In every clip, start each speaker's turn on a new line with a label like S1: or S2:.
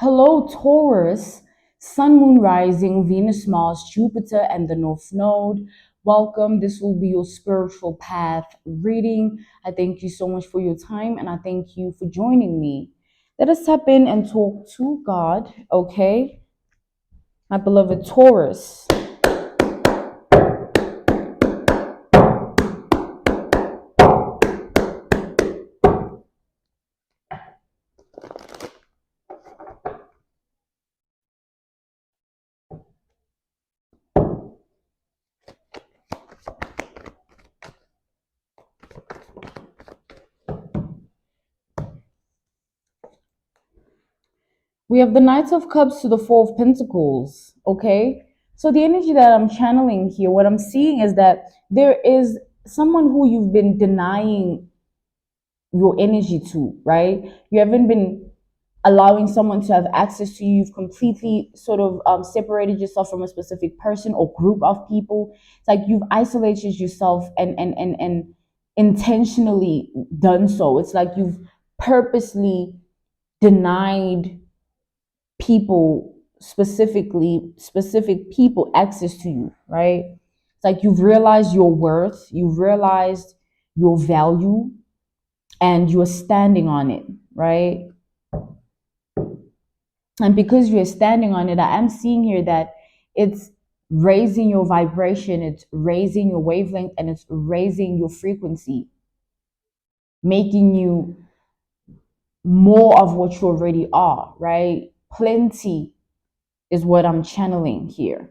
S1: Hello, Taurus, Sun, Moon, Rising, Venus, Mars, Jupiter, and the North Node. Welcome. This will be your spiritual path reading. I thank you so much for your time and I thank you for joining me. Let us tap in and talk to God, okay? My beloved Taurus. We have the Knight of Cups to the Four of Pentacles, okay? So the energy that I'm channeling here, what I'm seeing is that there is someone who you've been denying your energy to, right? You haven't been allowing someone to have access to you. You've completely sort of separated yourself from a specific person or group of people. It's like you've isolated yourself and intentionally done so. It's like you've purposely denied people, specific people, access to you, right? It's like you've realized your worth, you've realized your value, and you're standing on it, right? And because you're standing on it, I am seeing here that it's raising your vibration, it's raising your wavelength, and it's raising your frequency, making you more of what you already are, right? Plenty is what I'm channeling here.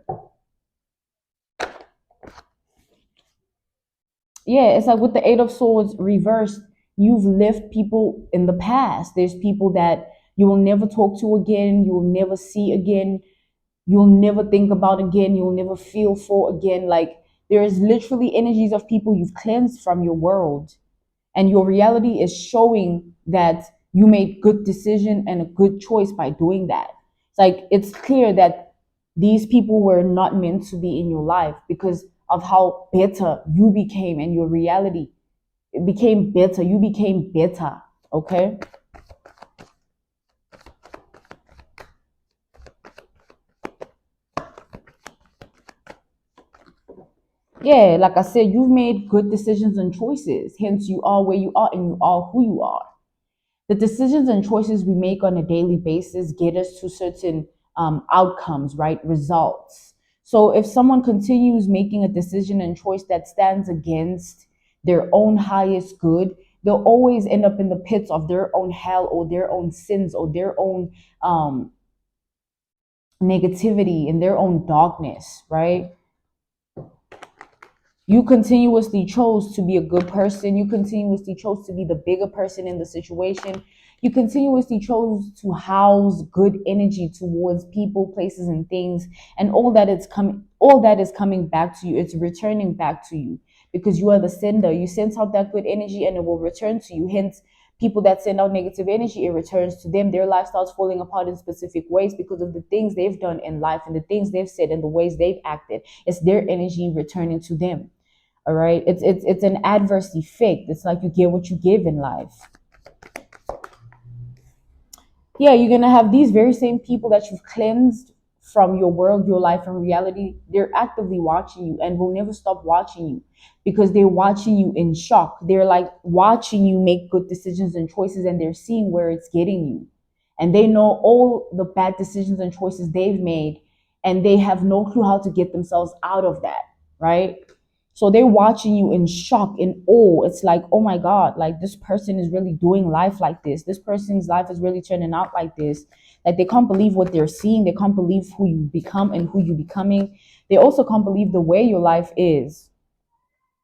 S1: Yeah, it's like with the Eight of Swords reversed, you've left people in the past. There's people that you will never talk to again, you will never see again, you'll never think about again, you'll never feel for again. Like there is literally energies of people you've cleansed from your world, and your reality is showing that you made good decision and a good choice by doing that. It's like it's clear that these people were not meant to be in your life because of how better you became, and your reality it became better. You became better. Okay. Yeah, like I said, you've made good decisions and choices. Hence, you are where you are and you are who you are. The decisions and choices we make on a daily basis get us to certain outcomes, right? Results. So if someone continues making a decision and choice that stands against their own highest good, they'll always end up in the pits of their own hell or their own sins or their own negativity and their own darkness, right? You continuously chose to be a good person. You continuously chose to be the bigger person in the situation. You continuously chose to house good energy towards people, places, and things. And all that is coming back to you. It's returning back to you because you are the sender. You send out that good energy and it will return to you. Hence, people that send out negative energy, it returns to them. Their lifestyles falling apart in specific ways because of the things they've done in life and the things they've said and the ways they've acted. It's their energy returning to them. All right. It's an adverse effect. It's like you get what you give in life. Yeah, you're gonna have these very same people that you've cleansed from your world, your life, and reality. They're actively watching you and will never stop watching you because they're watching you in shock. They're like watching you make good decisions and choices, and they're seeing where it's getting you. And they know all the bad decisions and choices they've made, and they have no clue how to get themselves out of that, right? So they're watching you in shock, in awe. It's like, oh my God, like this person is really doing life like this. This person's life is really turning out like this. Like they can't believe what they're seeing. They can't believe who you become and who you're becoming. They also can't believe the way your life is.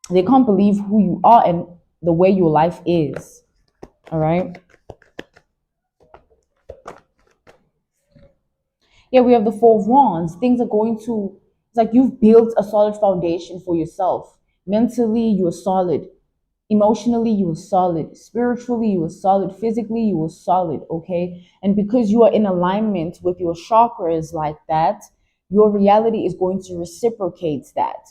S1: They can't believe who you are and the way your life is. All right. Yeah, we have the Four of Wands. Things are going to, it's like you've built a solid foundation for yourself. Mentally, you're solid. Emotionally, you were solid. Spiritually, you were solid. Physically, you were solid. Okay. And because you are in alignment with your chakras like that, your reality is going to reciprocate that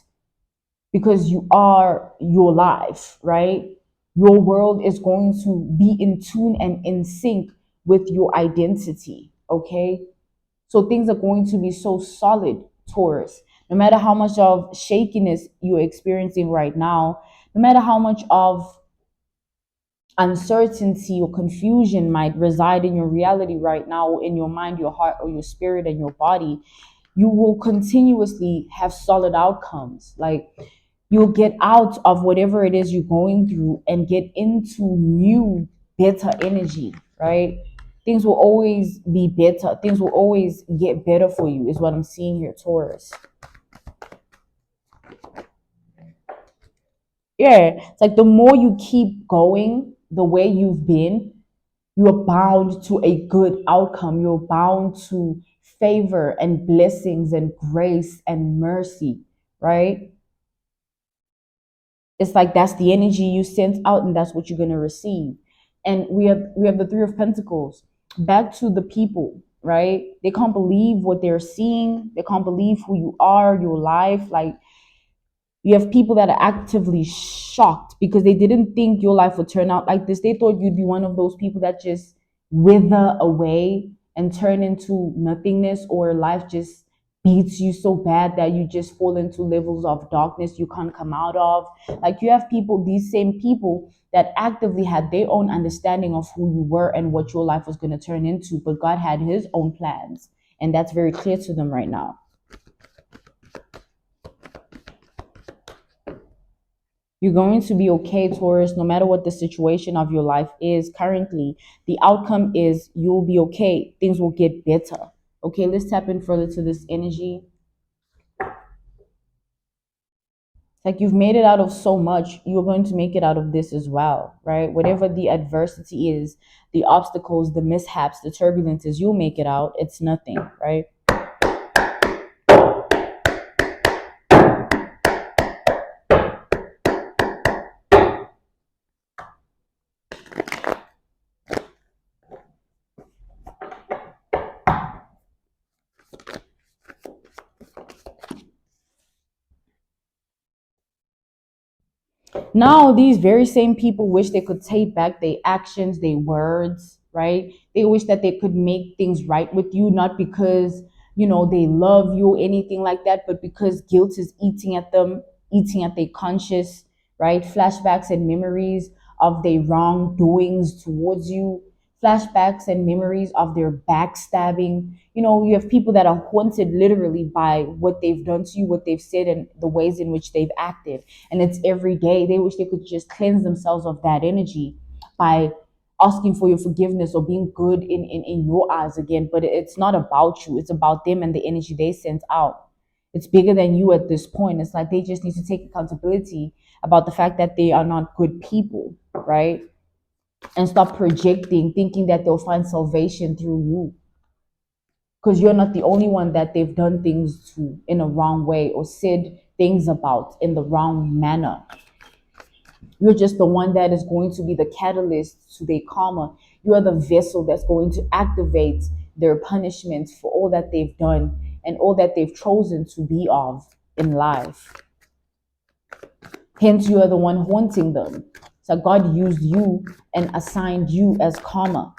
S1: because you are your life, right? Your world is going to be in tune and in sync with your identity. Okay, so things are going to be so solid, Taurus. No matter how much of shakiness you're experiencing right now, no matter how much of uncertainty or confusion might reside in your reality right now, or in your mind, your heart, or your spirit and your body, you will continuously have solid outcomes. Like, you'll get out of whatever it is you're going through and get into new, better energy, right? Things will always be better. Things will always get better for you, is what I'm seeing here, Taurus. Yeah, it's like the more you keep going the way you've been, you're bound to a good outcome. You're bound to favor and blessings and grace and mercy, right? It's like that's the energy you sent out, and that's what you're gonna receive. And we have the Three of Pentacles. Back to the people, right? They can't believe what they're seeing. They can't believe who you are, your life. Like, you have people that are actively shocked because they didn't think your life would turn out like this. They thought you'd be one of those people that just wither away and turn into nothingness, or life just beats you so bad that you just fall into levels of darkness you can't come out of. Like, you have people, these same people that actively had their own understanding of who you were and what your life was going to turn into, but God had his own plans, and that's very clear to them right now. You're going to be okay, Taurus, no matter what the situation of your life is currently. The outcome is you'll be okay. Things will get better. Okay, let's tap in further to this energy. It's like you've made it out of so much, you're going to make it out of this as well, right? Whatever the adversity is, the obstacles, the mishaps, the turbulences, you'll make it out. It's nothing, right? Now, these very same people wish they could take back their actions, their words, right? They wish that they could make things right with you, not because, they love you or anything like that, but because guilt is eating at them, eating at their conscious, right? Flashbacks and memories of their wrongdoings towards you, flashbacks and memories of their backstabbing. You have people that are haunted literally by what they've done to you, what they've said, and the ways in which they've acted. And it's every day. They wish they could just cleanse themselves of that energy by asking for your forgiveness or being good in your eyes again. But it's not about you, it's about them and the energy they sent out. It's bigger than you at this point. It's like they just need to take accountability about the fact that they are not good people, right? And stop projecting, thinking that they'll find salvation through you. Because you're not the only one that they've done things to in a wrong way or said things about in the wrong manner. You're just the one that is going to be the catalyst to their karma. You are the vessel that's going to activate their punishment for all that they've done and all that they've chosen to be of in life. Hence, you are the one haunting them. So God used you and assigned you as karma,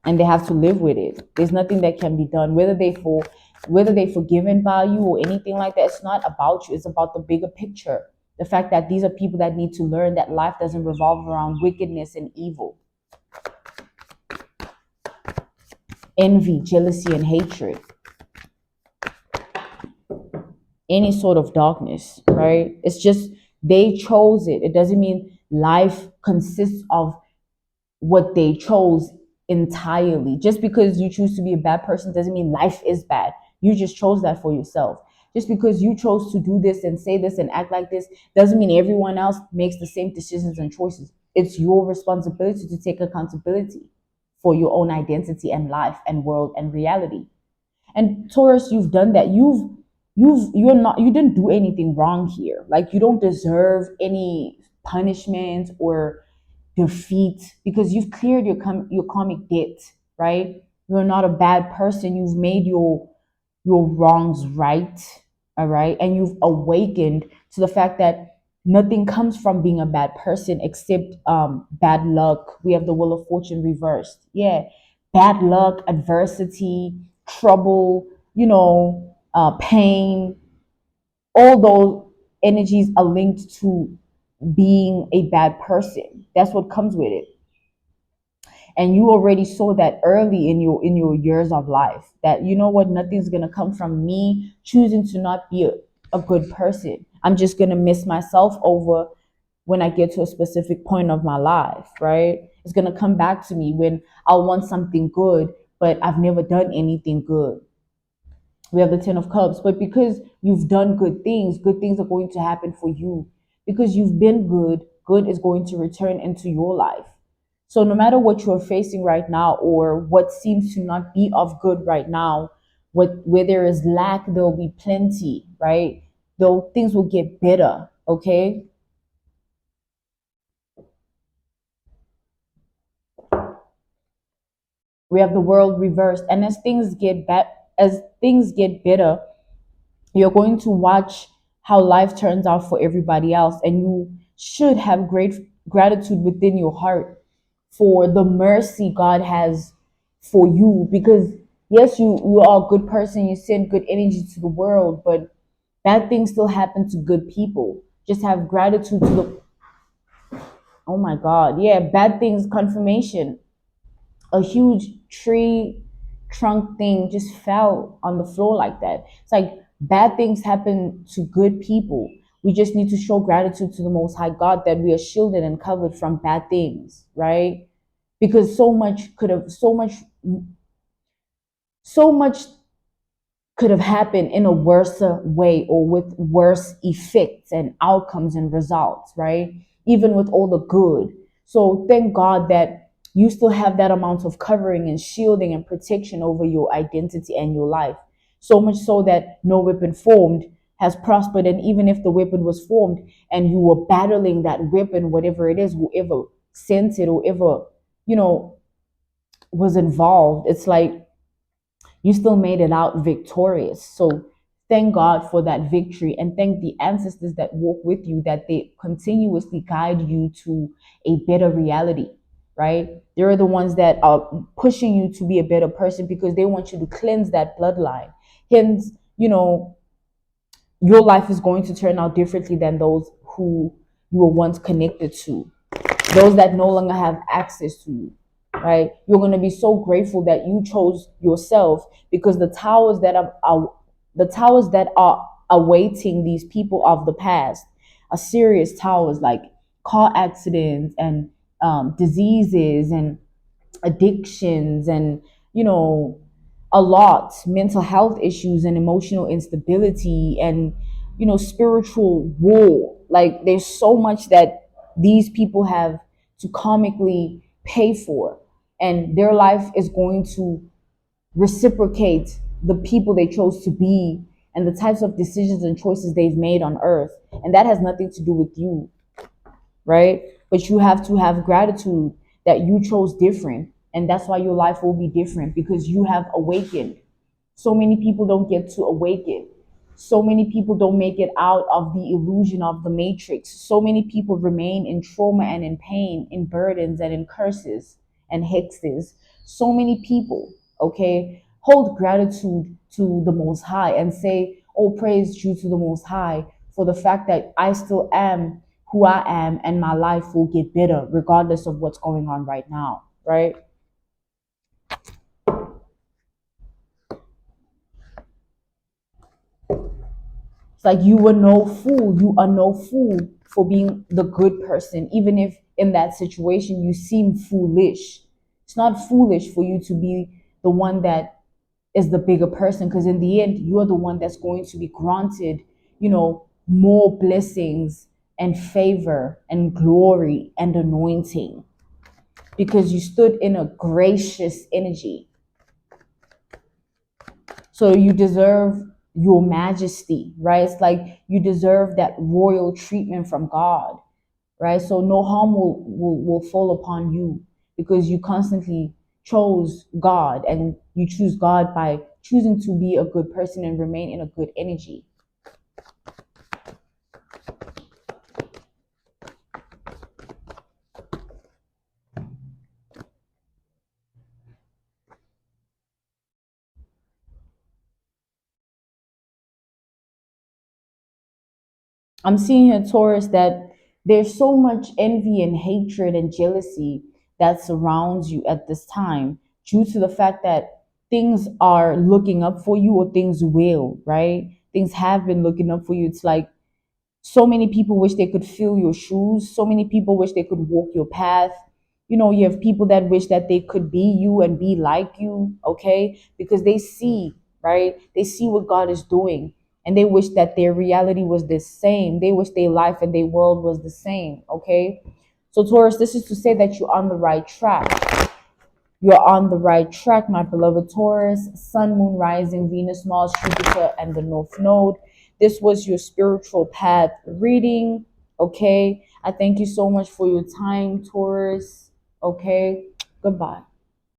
S1: and they have to live with it. There's nothing that can be done, whether they're forgiven by you or anything like that. It's not about you. It's about the bigger picture. The fact that these are people that need to learn that life doesn't revolve around wickedness and evil, envy, jealousy, and hatred. Any sort of darkness, right? It's just they chose it. It doesn't mean life consists of what they chose entirely. Just because you choose to be a bad person doesn't mean life is bad. You just chose that for yourself. Just because you chose to do this and say this and act like this doesn't mean everyone else makes the same decisions and choices. It's your responsibility to take accountability for your own identity and life and world and reality. And Taurus, you've done that. You didn't do anything wrong here. Like, you don't deserve any punishment or defeat because you've cleared your karmic debt, right? You're not a bad person. You've made your wrongs right, all right? And you've awakened to the fact that nothing comes from being a bad person except bad luck. We have the Wheel of Fortune reversed. Yeah, bad luck, adversity, trouble, pain, all those energies are linked to being a bad person. That's what comes with it. And you already saw that early in your years of life, that you know what, nothing's gonna come from me choosing to not be a good person. I'm just gonna miss myself over when I get to a specific point of my life, right? It's gonna come back to me when I'll want something good, but I've never done anything good. We have the Ten of Cups. But because you've done good things are going to happen for you. Because you've been good, good is going to return into your life. So no matter what you're facing right now, or what seems to not be of good right now, where there is lack, there will be plenty, right? Though things will get better, okay? We have the world reversed. And as things get better, you're going to watch how life turns out for everybody else, and you should have great gratitude within your heart for the mercy God has for you. Because yes, you are a good person, you send good energy to the world, but bad things still happen to good people. Just have gratitude to the, oh my God, yeah, bad things, confirmation. A huge tree trunk thing just fell on the floor like that. It's like bad things happen to good people. We just need to show gratitude to the Most High God that we are shielded and covered from bad things, right? Because so much could have happened in a worse way, or with worse effects and outcomes and results, right? Even with all the good. So thank God that you still have that amount of covering and shielding and protection over your identity and your life. So much so that no weapon formed has prospered. And even if the weapon was formed and you were battling that weapon, whatever it is, whoever sent it, whoever, you know, was involved, it's like you still made it out victorious. So thank God for that victory, and thank the ancestors that walk with you, that they continuously guide you to a better reality, right? They're the ones that are pushing you to be a better person, because they want you to cleanse that bloodline. Hence, your life is going to turn out differently than those who you were once connected to, those that no longer have access to you, right? You're going to be so grateful that you chose yourself, because the towers that are awaiting these people of the past are serious towers, like car accidents and diseases and addictions, and you know a lot, mental health issues and emotional instability, and spiritual war. Like there's so much that these people have to karmically pay for, and their life is going to reciprocate the people they chose to be, and the types of decisions and choices they've made on earth. And that has nothing to do with you, right? But you have to have gratitude that you chose different. And that's why your life will be different, because you have awakened. So many people don't get to awaken. So many people don't make it out of the illusion of the matrix. So many people remain in trauma and in pain, in burdens and in curses and hexes. So many people, okay? Hold gratitude to the Most High and say, oh, praise due to the Most High for the fact that I still am who I am, and my life will get better regardless of what's going on right now, right? It's like you were no fool. You are no fool for being the good person, even if in that situation you seem foolish. It's not foolish for you to be the one that is the bigger person, because in the end, you're the one that's going to be granted, more blessings and favor and glory and anointing, because you stood in a gracious energy. So you deserve your majesty, right? It's like you deserve that royal treatment from God, right? So no harm will fall upon you, because you constantly chose God, and you choose God by choosing to be a good person and remain in a good energy. I'm seeing here, Taurus, that there's so much envy and hatred and jealousy that surrounds you at this time due to the fact that things are looking up for you, or things will, right? Things have been looking up for you. It's like so many people wish they could fill your shoes. So many people wish they could walk your path. You know, you have people that wish that they could be you and be like you, okay? Because they see, right? They see what God is doing, and they wish that their reality was the same. They wish their life and their world was the same, okay? So, Taurus, this is to say that you're on the right track. You're on the right track, my beloved Taurus. Sun, Moon, Rising, Venus, Mars, Jupiter, and the North Node. This was your spiritual path reading. Okay. I thank you so much for your time, Taurus. Okay. Goodbye.